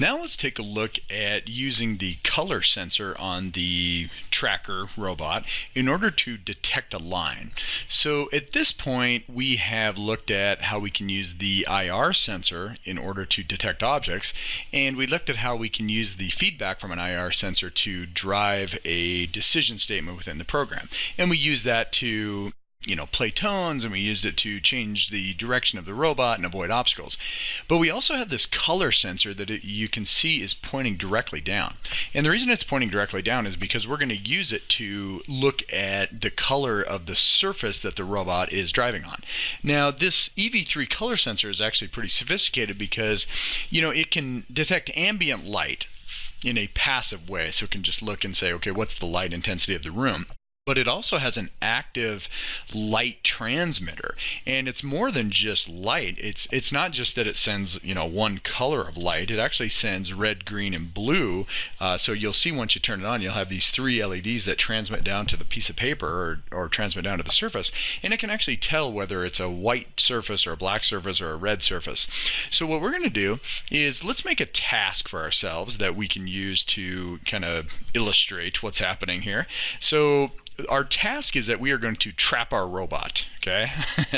Now let's take a look at using the color sensor on the tracker robot in order to detect a line. So at this point we have looked at how we can use the IR sensor in order to detect objects, and we looked at how we can use the feedback from an IR sensor to drive a decision statement within the program. And we use that to play tones, and we used it to change the direction of the robot and avoid obstacles. But we also have this color sensor that you can see is pointing directly down. And the reason it's pointing directly down is because we're going to use it to look at the color of the surface that the robot is driving on. Now, this EV3 color sensor is actually pretty sophisticated because, it can detect ambient light in a passive way. So it can just look and say, okay, what's the light intensity of the room? But it also has an active light transmitter, and it's more than just light. It's not just that it sends one color of light. It actually sends red, green, and blue. So you'll see once you turn it on, you'll have these 3 LEDs that transmit down to the piece of paper or transmit down to the surface, and it can actually tell whether it's a white surface or a black surface or a red surface. So what we're going to do is let's make a task for ourselves that we can use to kind of illustrate what's happening here. So our task is that we are going to trap our robot, okay?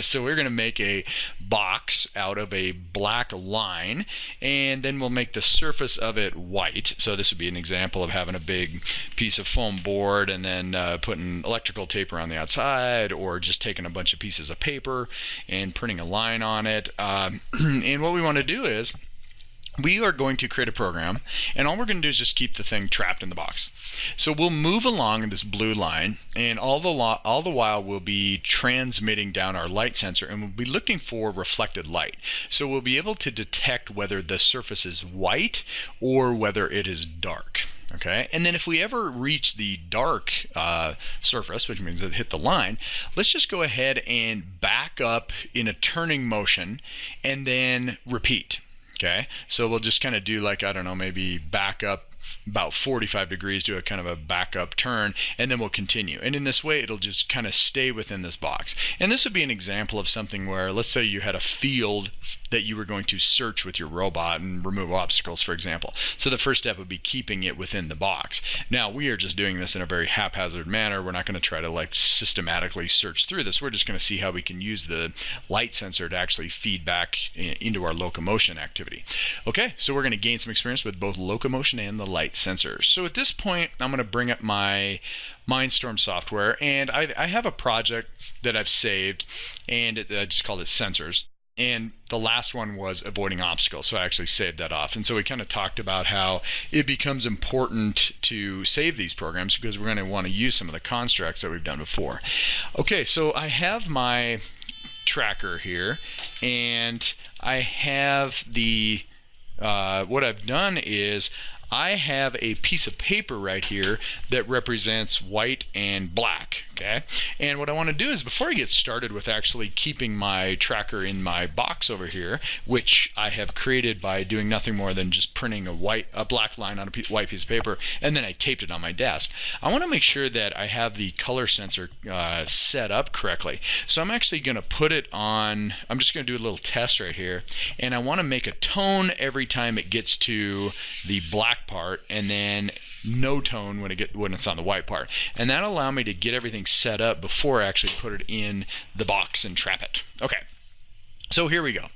So we're going to make a box out of a black line, and then we'll make the surface of it white. So this would be an example of having a big piece of foam board and then putting electrical tape around the outside, or just taking a bunch of pieces of paper and printing a line on it. And what we want to do is we are going to create a program, and all we're going to do is just keep the thing trapped in the box. So we'll move along this blue line, and all the while we'll be transmitting down our light sensor, and we'll be looking for reflected light. So we'll be able to detect whether the surface is white or whether it is dark. Okay, and then if we ever reach the dark surface, which means it hit the line, let's just go ahead and back up in a turning motion and then repeat. Okay, so we'll just kind of do maybe back up about 45 degrees, do a kind of a backup turn, and then we'll continue. And in this way, it'll just kind of stay within this box. And this would be an example of something where, let's say you had a field that you were going to search with your robot and remove obstacles, for example. So the first step would be keeping it within the box. Now, we are just doing this in a very haphazard manner. We're not going to try to systematically search through this. We're just going to see how we can use the light sensor to actually feed back into our locomotion activity. Okay, so we're going to gain some experience with both locomotion and the light sensors. So at this point, I'm going to bring up my Mindstorm software, and I have a project that I've saved, and I just called it Sensors. And the last one was avoiding obstacles, so I actually saved that off. And so we kind of talked about how it becomes important to save these programs because we're going to want to use some of the constructs that we've done before. Okay, so I have my tracker here, and I have the what I've done is I have a piece of paper right here that represents white and black, okay? And what I want to do is, before I get started with actually keeping my tracker in my box over here, which I have created by doing nothing more than just printing a black line on a white piece of paper, and then I taped it on my desk, I want to make sure that I have the color sensor set up correctly. So I'm actually going to put it on, I'm just going to do a little test right here, and I want to make a tone every time it gets to the black part, and then no tone when it's on the white part, and that'll allow me to get everything set up before I actually put it in the box and trap it. Okay, so here we go.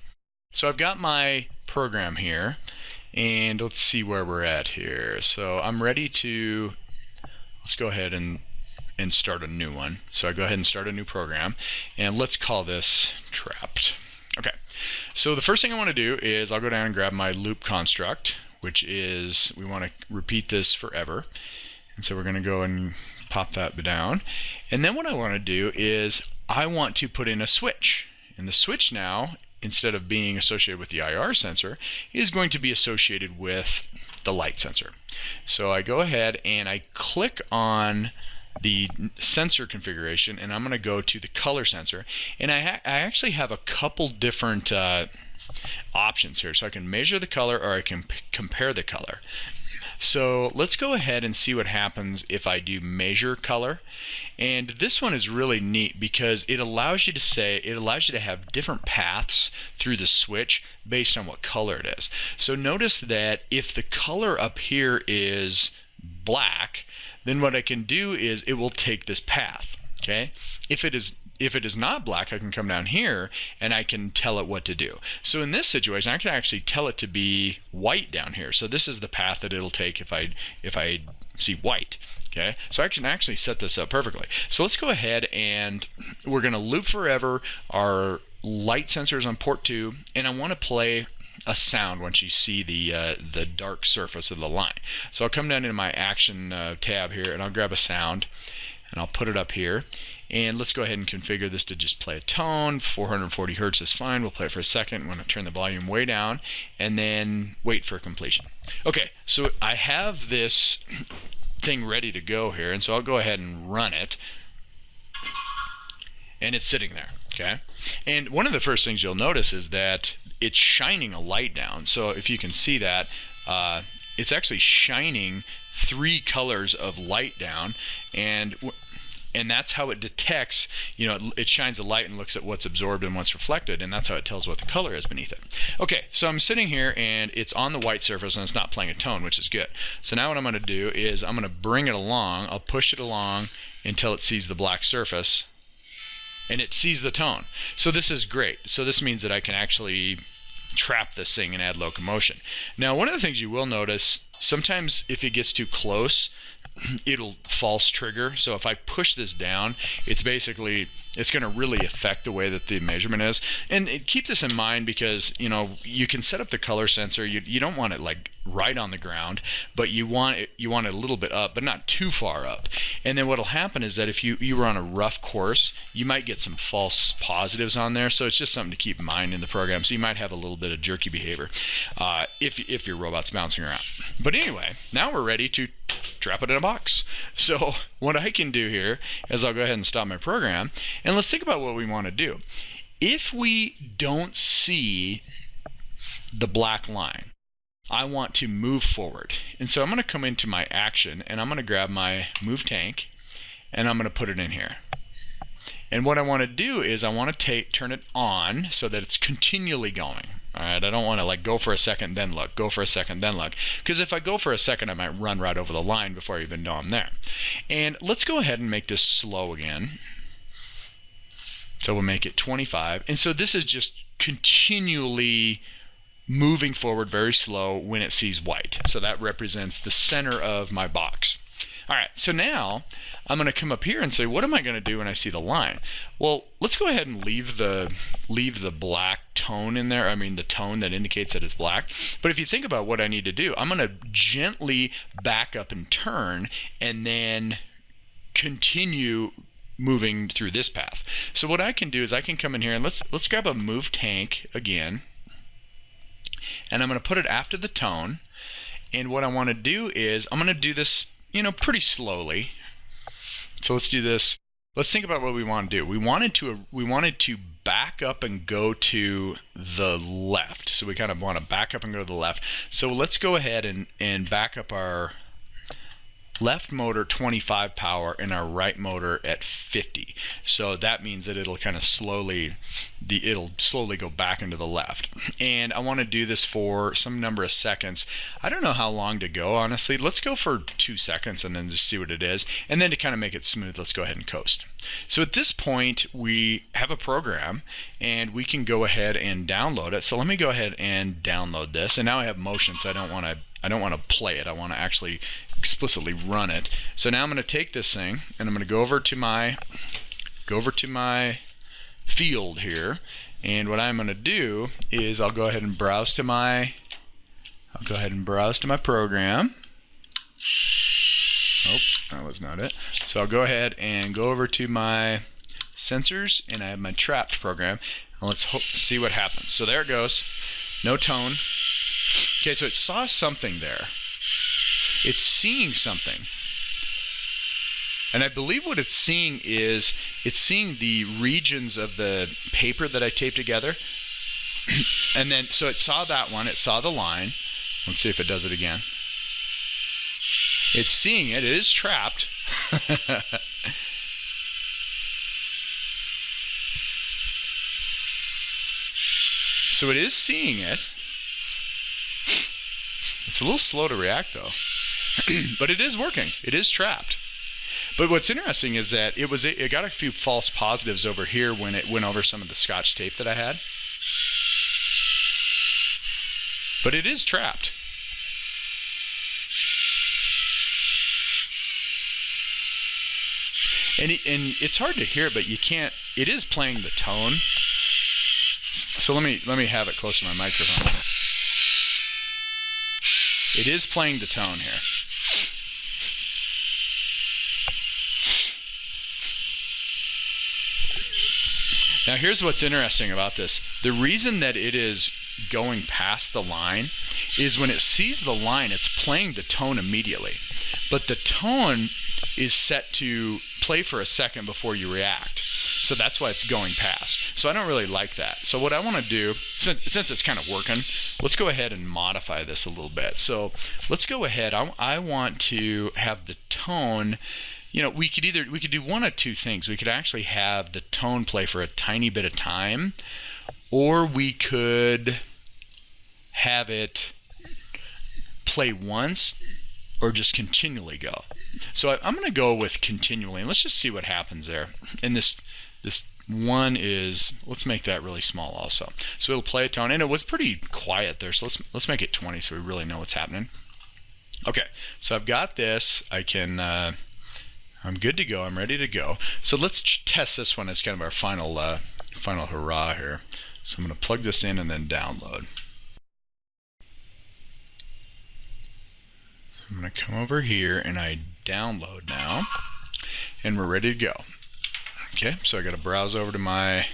So I've got my program here, and let's see where we're at here. So I'm ready to, let's go ahead and start a new one. So I go ahead and start a new program, and let's call this trapped. Okay, so the first thing I want to do is I'll go down and grab my loop construct, which is, we want to repeat this forever. And so we're going to go and pop that down. And then what I want to do is I want to put in a switch. And the switch now, instead of being associated with the IR sensor, is going to be associated with the light sensor. So I go ahead and I click on the sensor configuration, and I'm going to go to the color sensor. And I actually have a couple different options here. So I can measure the color, or I can compare the color. So let's go ahead and see what happens if I do measure color. And this one is really neat because it allows you to have different paths through the switch based on what color it is. So notice that if the color up here is black, then what I can do is it will take this path. Okay? If it is not black, I can come down here and I can tell it what to do. So in this situation, I can actually tell it to be white down here. So this is the path that it'll take if I see white. Okay, so I can actually set this up perfectly. So let's go ahead and we're going to loop forever our light sensors on port 2, and I want to play a sound once you see the dark surface of the line. So I'll come down into my action tab here, and I'll grab a sound, and I'll put it up here. And let's go ahead and configure this to just play a tone. 440 hertz is fine. We'll play it for a second. I'm going to turn the volume way down and then wait for completion. Okay, so I have this thing ready to go here, and so I'll go ahead and run it, and it's sitting there. Okay, and one of the first things you'll notice is that it's shining a light down. So if you can see that, it's actually shining 3 colors of light down, and that's how it detects, it shines a light and looks at what's absorbed and what's reflected, and that's how it tells what the color is beneath it. Okay, so I'm sitting here and it's on the white surface and it's not playing a tone, which is good. So now what I'm going to do is I'm going to bring it along. I'll push it along until it sees the black surface, and it sees the tone. So this is great. So this means that I can actually trap this thing and add locomotion. Now, one of the things you will notice, sometimes if it gets too close, it'll false trigger. So if I push this down, it's going to really affect the way that the measurement is. And keep this in mind because you can set up the color sensor. You don't want it like right on the ground, but you want it a little bit up, but not too far up. And then what'll happen is that if you were on a rough course, you might get some false positives on there. So it's just something to keep in mind in the program. So you might have a little bit of jerky behavior if your robot's bouncing around. But anyway, now we're ready to trap it in a box. So what I can do here is I'll go ahead and stop my program, and let's think about what we want to do. If we don't see the black line, I want to move forward. And so I'm going to come into my action, and I'm going to grab my move tank, and I'm going to put it in here. And what I want to do is I want to turn it on so that it's continually going. All right, I don't want to like go for a second then look, go for a second then look, because if I go for a second I might run right over the line before I even know I'm there. And let's go ahead and make this slow again. So we'll make it 25, and so this is just continually moving forward very slow when it sees white. So that represents the center of my box. All right, so now I'm going to come up here and say, what am I going to do when I see the line? Well, let's go ahead and leave the black tone in there. I mean, the tone that indicates that it's black. But if you think about what I need to do, I'm going to gently back up and turn, and then continue moving through this path. So what I can do is I can come in here and let's grab a move tank again, and I'm going to put it after the tone. And what I want to do is I'm going to do this pretty slowly. So let's do this. Let's think about what we want to do. We wanted to back up and go to the left. So we kind of want to back up and go to the left. So let's go ahead and back up our left motor 25 power and our right motor at 50. So that means that it'll kind of slowly go back into the left. And I want to do this for some number of seconds. I don't know how long to go, honestly. Let's go for 2 seconds and then just see what it is. And then to kind of make it smooth, let's go ahead and coast. So at this point, we have a program and we can go ahead and download it. So let me go ahead and download this. And now I have motion, so I don't want to play it. I want to actually explicitly run it. So now I'm going to take this thing and I'm going to go over to my field here, and what I'm going to do is I'll go ahead and browse to my program. Oh, that was not it. So I'll go ahead and go over to my sensors, and I have my trapped program, and let's see what happens. So there it goes. No tone. Okay, so it saw something there. It's seeing something. And I believe what it's seeing is it's seeing the regions of the paper that I taped together. And then, so it saw that one, it saw the line. Let's see if it does it again. It's seeing it. It is trapped. So it is seeing it. It's a little slow to react though. But it is working. It is trapped. But what's interesting is that it got a few false positives over here when it went over some of the Scotch tape that I had. But it is trapped. And it's hard to hear, but you can't. It is playing the tone. So let me have it close to my microphone. It is playing the tone here. Now here's what's interesting about this. The reason that it is going past the line is when it sees the line, it's playing the tone immediately. But the tone is set to play for a second before you react. So that's why it's going past. So I don't really like that. So what I want to do, since it's kind of working, let's go ahead and modify this a little bit. So let's go ahead. I want to have the tone, you know, we could do one of two things. We could actually have the tone play for a tiny bit of time, or we could have it play once or just continually go. So I'm going to go with continually, and let's just see what happens there. And this one is, let's make that really small also. So it'll play a tone, and it was pretty quiet there, so let's make it 20 so we really know what's happening. Okay, so I've got this. I'm good to go. I'm ready to go. So let's test this one as kind of our final hurrah here. So I'm going to plug this in and then download. So I'm going to come over here and I download now, and we're ready to go. Okay, so I got to browse over to my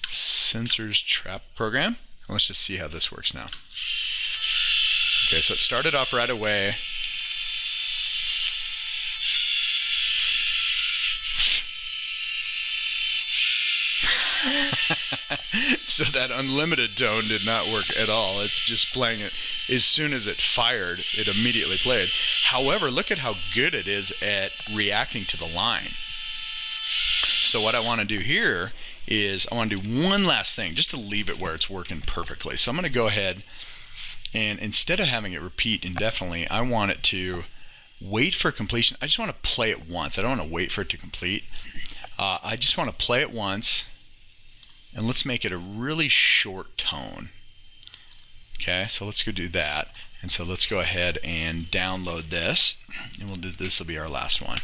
Sensors Trap program. Let's just see how this works now. Okay, so it started off right away. So that unlimited tone did not work at all. It's just playing it. As soon as it fired, it immediately played. However, look at how good it is at reacting to the line. So what I want to do here is I want to do one last thing just to leave it where it's working perfectly. So I'm going to go ahead and instead of having it repeat indefinitely, I want it to wait for completion. I just want to play it once. I don't want to wait for it to complete. I just want to play it once, and let's make it a really short tone. Okay, so let's go do that. And so let's go ahead and download this, and we'll do this. Will be our last one.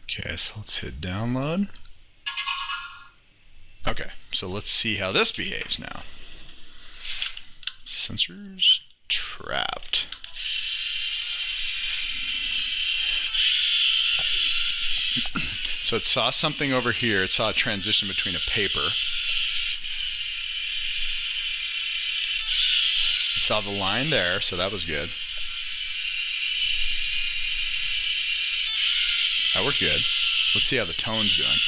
Okay, so let's hit download. Okay, so let's see how this behaves now. Sensors trapped. So it saw something over here. It saw a transition between a paper. It saw the line there, so that was good. That worked good. Let's see how the tone's doing.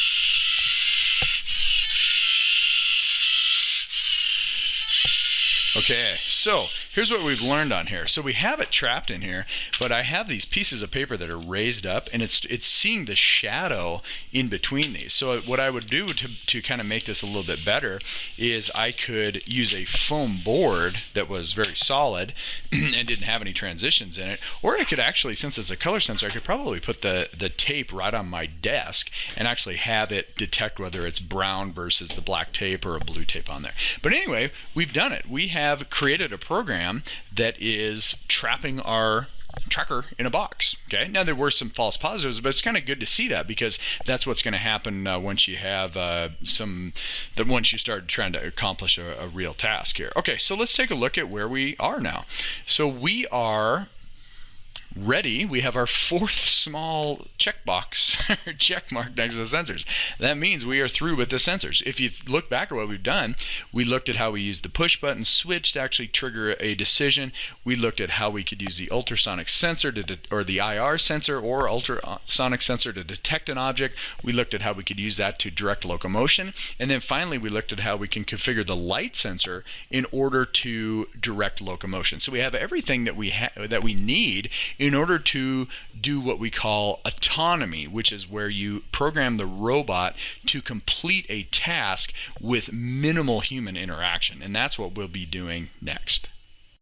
Okay, so here's what we've learned on here. So we have it trapped in here, but I have these pieces of paper that are raised up, and it's seeing the shadow in between these. So what I would do to kind of make this a little bit better is I could use a foam board that was very solid and didn't have any transitions in it, or I could actually, since it's a color sensor, I could probably put the tape right on my desk and actually have it detect whether it's brown versus the black tape or a blue tape on there. But anyway, we've done it. We have created a program that is trapping our tracker in a box. Okay, now there were some false positives, but it's kind of good to see that, because that's what's going to happen once you have once you start trying to accomplish a real task here. Okay, so let's take a look at where we are now. So we are ready, we have our fourth small checkbox or check mark next to the sensors. That means we are through with the sensors. If you look back at what we've done, we looked at how we used the push button switch to actually trigger a decision. We looked at how we could use the ultrasonic sensor or the IR sensor or ultrasonic sensor to detect an object. We looked at how we could use that to direct locomotion. And then finally, we looked at how we can configure the light sensor in order to direct locomotion. So we have everything that we need in order to do what we call autonomy, which is where you program the robot to complete a task with minimal human interaction. And that's what we'll be doing next.